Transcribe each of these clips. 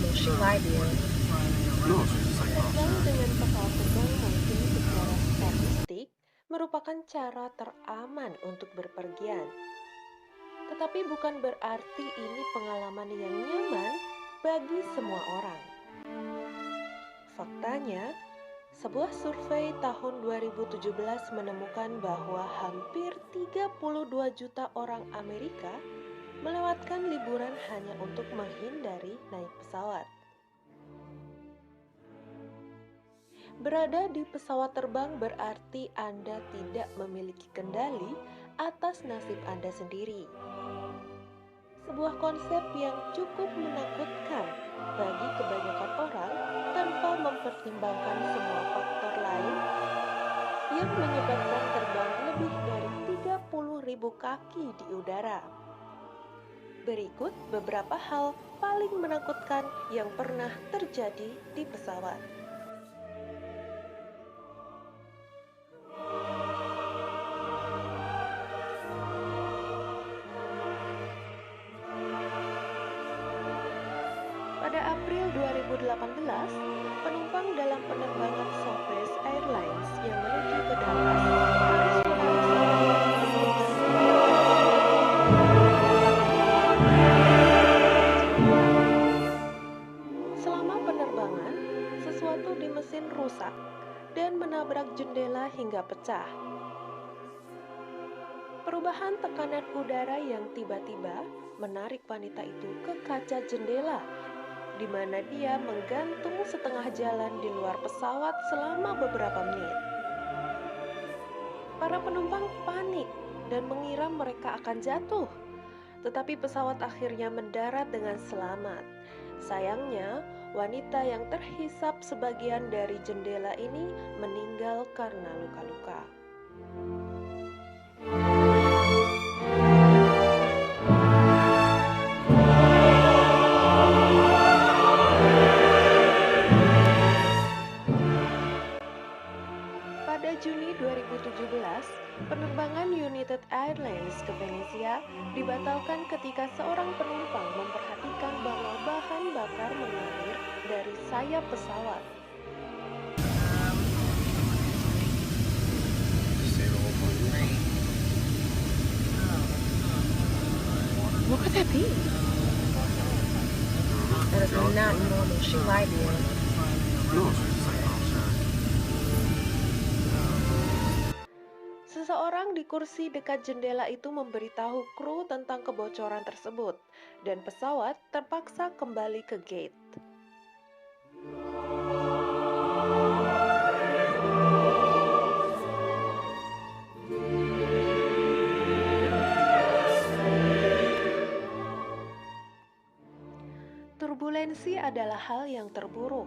normal. She lied to you. No, she's just like, oh, Terbang sure. dengan pesawat terbang mungkin secara statistik merupakan cara teraman untuk berpergian. Tetapi bukan berarti ini pengalaman yang nyaman bagi semua orang. Faktanya, sebuah survei tahun 2017 menemukan bahwa hampir 32 juta orang Amerika melewatkan liburan hanya untuk menghindari naik pesawat. Berada di pesawat terbang berarti Anda tidak memiliki kendali atas nasib Anda sendiri. Sebuah konsep yang cukup menakutkan bagi kebanyakan orang tanpa mempertimbangkan semua faktor lain yang menyebabkan terbang lebih dari 30.000 kaki di udara. Berikut beberapa hal paling menakutkan yang pernah terjadi di pesawat. Pada April 2018, penumpang dalam penerbangan Southwest Airlines yang menuju ke Dallas harus selama penerbangan, sesuatu di mesin rusak dan menabrak jendela hingga pecah. Perubahan tekanan udara yang tiba-tiba menarik wanita itu ke kaca jendela, di mana dia menggantung setengah jalan di luar pesawat selama beberapa menit. Para penumpang panik dan mengira mereka akan jatuh, tetapi pesawat akhirnya mendarat dengan selamat. Sayangnya, wanita yang terhisap sebagian dari jendela ini meninggal karena luka-luka. Pada Juni 2017, penerbangan United Airlines ke Venesia dibatalkan ketika seorang penumpang memperhatikan bahwa bahan bakar mengalir dari sayap pesawat. Just say the whole point. What could that be? That is not normal. She lied to you. No, she's just like, oh, sure. Seseorang di kursi dekat jendela itu memberitahu kru tentang kebocoran tersebut, dan pesawat terpaksa kembali ke gate. Turbulensi adalah hal yang terburuk,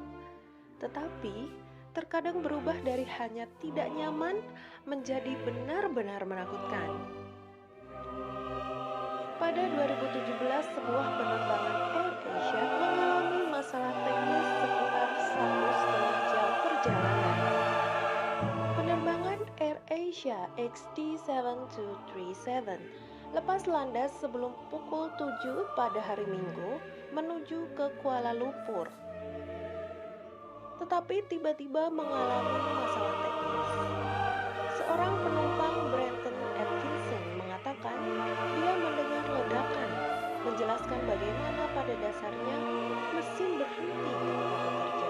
tetapi terkadang berubah dari hanya tidak nyaman menjadi benar-benar menakutkan. Pada 2017, sebuah penerbangan AirAsia mengalami masalah teknis sekitar 1,5 jam perjalanan. Penerbangan AirAsia XT7237 lepas landas sebelum pukul 7 pada hari Minggu menuju ke Kuala Lumpur. Tetapi tiba-tiba mengalami masalah teknis. Seorang penumpang, Brenton Atkinson, mengatakan dia mendengar ledakan, menjelaskan bagaimana pada dasarnya mesin berhenti tanpa bekerja.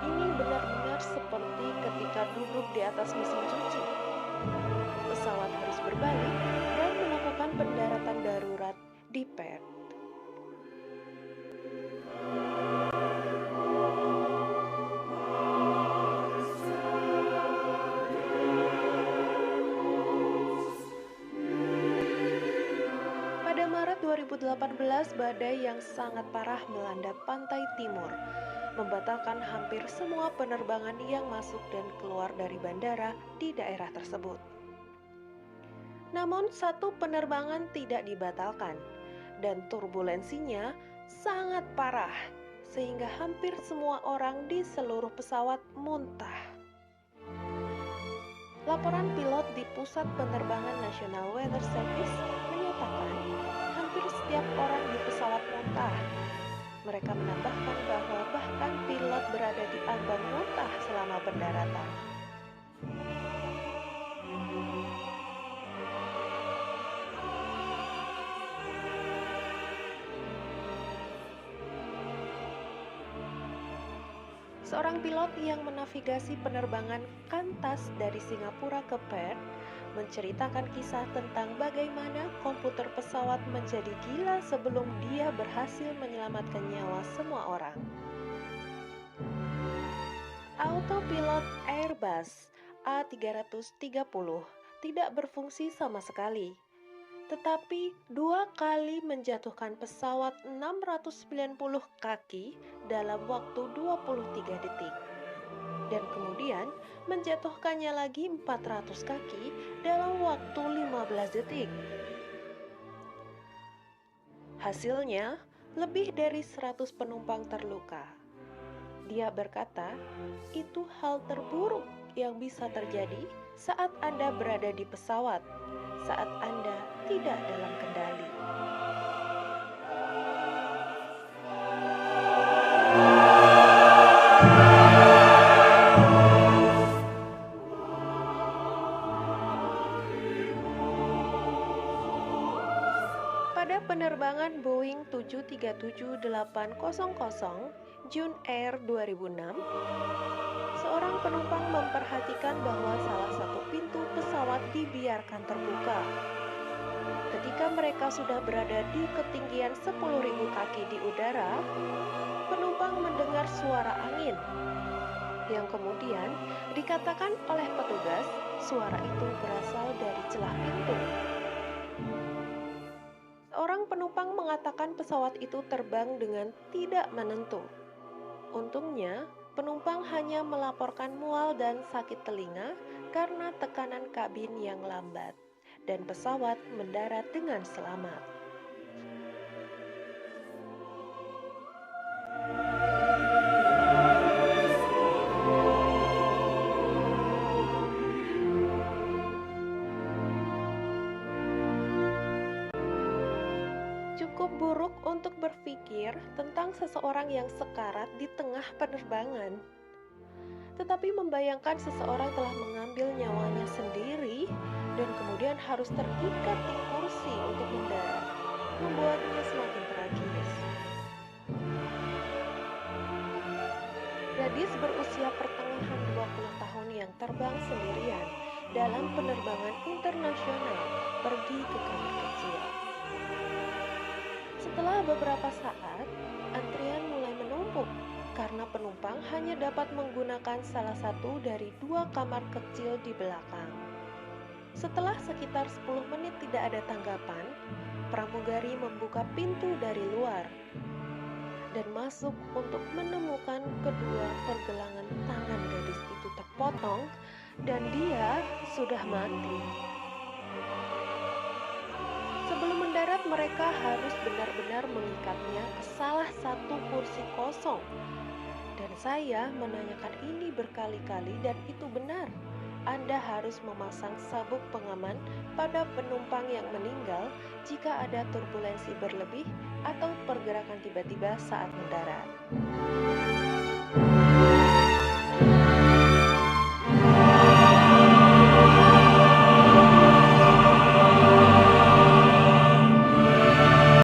Ini benar-benar seperti ketika duduk di atas mesin cuci. Pesawat harus berbalik dan melakukan pendaratan darurat di Perth. Pada Maret 2018, badai yang sangat parah melanda pantai timur, membatalkan hampir semua penerbangan yang masuk dan keluar dari bandara di daerah tersebut. Namun satu penerbangan tidak dibatalkan, dan turbulensinya sangat parah, sehingga hampir semua orang di seluruh pesawat muntah. Laporan pilot di Pusat Penerbangan National Weather Service menyatakan hampir setiap orang di pesawat muntah. Mereka menambahkan bahwa bahkan pilot berada di ambang muntah selama pendaratan. Seorang pilot yang menavigasi penerbangan Qantas dari Singapura ke Perth menceritakan kisah tentang bagaimana komputer pesawat menjadi gila sebelum dia berhasil menyelamatkan nyawa semua orang. Autopilot Airbus A330 tidak berfungsi sama sekali, tetapi 2 kali menjatuhkan pesawat 690 kaki dalam waktu 23 detik. Dan kemudian menjatuhkannya lagi 400 kaki dalam waktu 15 detik. Hasilnya, lebih dari 100 penumpang terluka. Dia berkata, itu hal terburuk yang bisa terjadi saat Anda berada di pesawat, saat Anda tidak dalam kendali. Pada penerbangan Boeing 737-800 June Air 2006, seorang penumpang memperhatikan bahwa salah satu pintu pesawat dibiarkan terbuka. Ketika mereka sudah berada di ketinggian 10.000 kaki di udara, penumpang mendengar suara angin, yang kemudian dikatakan oleh petugas suara itu berasal dari celah pintu. Seorang penumpang mengatakan pesawat itu terbang dengan tidak menentu. Untungnya, penumpang hanya melaporkan mual dan sakit telinga karena tekanan kabin yang lambat, dan pesawat mendarat dengan selamat. Cukup buruk untuk berpikir tentang seseorang yang sekarat di tengah penerbangan. Tetapi membayangkan seseorang telah mengambil nyawanya sendiri dan kemudian harus terikat di kursi untuk mendarat, membuatnya semakin tragis. Gadis berusia pertengahan 20 tahun yang terbang sendirian dalam penerbangan internasional pergi ke kamar kecil. Setelah beberapa saat, antrian mulai menumpuk karena penumpang hanya dapat menggunakan salah satu dari 2 kamar kecil di belakang. Setelah sekitar 10 menit tidak ada tanggapan, pramugari membuka pintu dari luar dan masuk untuk menemukan kedua pergelangan tangan gadis itu terpotong dan dia sudah mati. Sebelum mendarat, mereka harus benar-benar mengikatnya ke salah satu kursi kosong. Dan saya menanyakan ini berkali-kali dan itu benar. Anda harus memasang sabuk pengaman pada penumpang yang meninggal jika ada turbulensi berlebih atau pergerakan tiba-tiba saat mendarat.